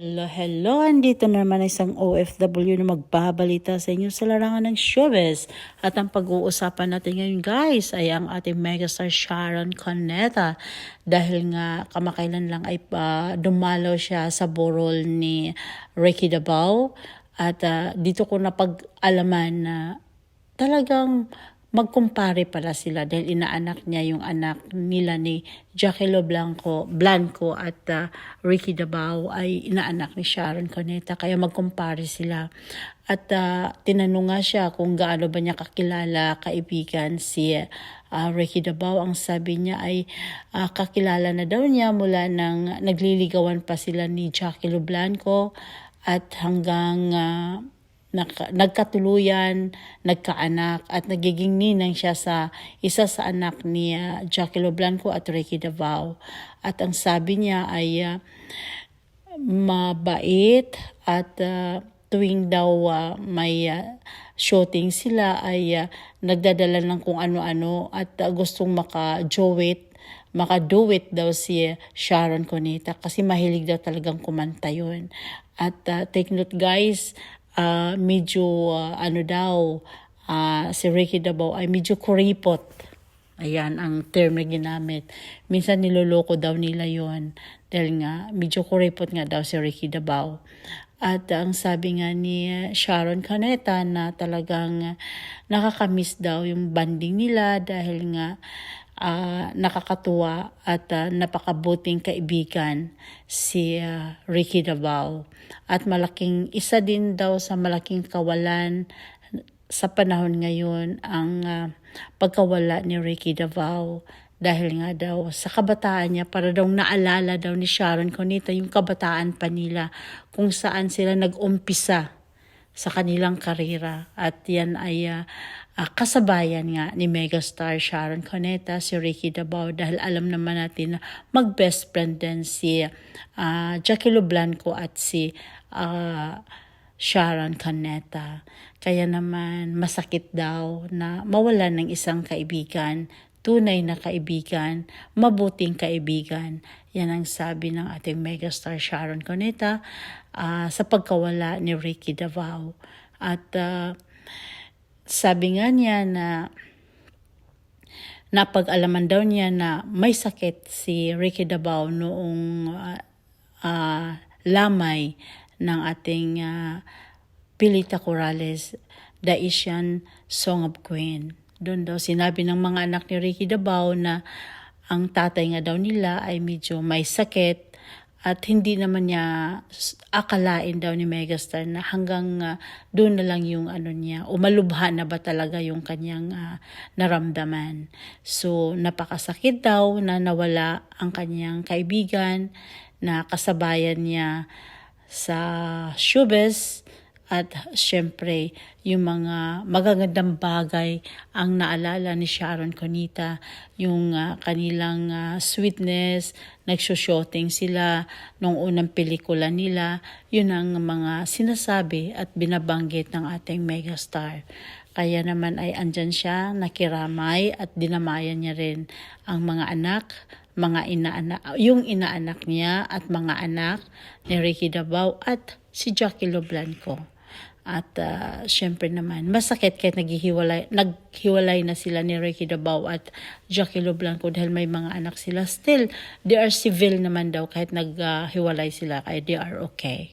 Hello, hello. Andito na naman isang OFW na magbabalita sa inyo sa larangan ng showbiz. At ang pag-uusapan natin ngayon guys ay ang ating megastar Sharon Cuneta. Dahil nga kamakailan lang ay dumalaw siya sa burol ni Ricky Dabao. At dito ko napag-alaman na talagang magkumpare pala sila dahil inaanak niya yung anak nila ni Jackie Blanco at Ricky Dabao ay inaanak ni Sharon Cuneta, kaya magkumpare sila. At tinanong nga siya kung gaano ba niya kakilala, kaibigan si Ricky Dabao. Ang sabi niya ay kakilala na daw niya mula nang nagliligawan pa sila ni Jackie Blanco at hanggang nagkatuluyan, nagkaanak at nagiging ninang siya sa isa sa anak ni Jackie Blanco at Ricky Dabao. At ang sabi niya ay mabait at tuwing daw may shooting sila ay nagdadala ng kung ano-ano at gustong makaduet daw si Sharon Cuneta kasi mahilig daw talagang kumanta yun. At take note guys, medyo si Ricky Dabao ay medyo kuripot. Ayan ang term na ginamit. Minsan niloloko daw nila yon dahil nga medyo kuripot nga daw si Ricky Dabao. At ang sabi nga ni Sharon Cuneta na talagang nakakamiss daw yung banding nila dahil nga nakakatuwa at napakabuting kaibigan si Ricky Dabao. At isa din daw sa malaking kawalan sa panahon ngayon ang pagkawala ni Ricky Dabao. Dahil nga daw sa kabataan niya, para daw naalala daw ni Sharon Cuneta yung kabataan pa nila kung saan sila nag-umpisa sa kanilang karera. At yan ay kasabayan nga ni megastar Sharon Cuneta, si Ricky Dabao, dahil alam naman natin na mag-best friend din si Jackie Blanco at si Sharon Cuneta. Kaya naman masakit daw na mawalan ng isang kaibigan, tunay na kaibigan, mabuting kaibigan. Yan ang sabi ng ating megastar Sharon Cuneta sa pagkawala ni Ricky Dabao. At sabi nga niya na napag-alaman daw niya na may sakit si Ricky Dabao noong lamay ng ating Pilita Corrales, The Asian Song of Queen. Doon daw sinabi ng mga anak ni Ricky Dabao na ang tatay nga daw nila ay medyo may sakit at hindi naman niya akalain daw ni megastar na hanggang doon na lang yung niya, umalubha na ba talaga yung kanyang naramdaman. So napakasakit daw na nawala ang kanyang kaibigan na kasabayan niya sa showbiz. At syempre, yung mga magagandang bagay ang naalala ni Sharon Cuneta, yung kanilang sweetness, nagsushooting sila nung unang pelikula nila, yun ang mga sinasabi at binabanggit ng ating megastar. Kaya naman ay andyan siya, nakiramay at dinamayan niya rin ang mga anak, yung inaanak niya at mga anak ni Ricky Dabao at si Jackie Blanco. At syempre naman, masakit kahit naghiwalay na sila ni Ricky Dabao at Jackie Blanco dahil may mga anak sila. Still, they are civil naman daw kahit naghiwalay sila, kaya they are okay.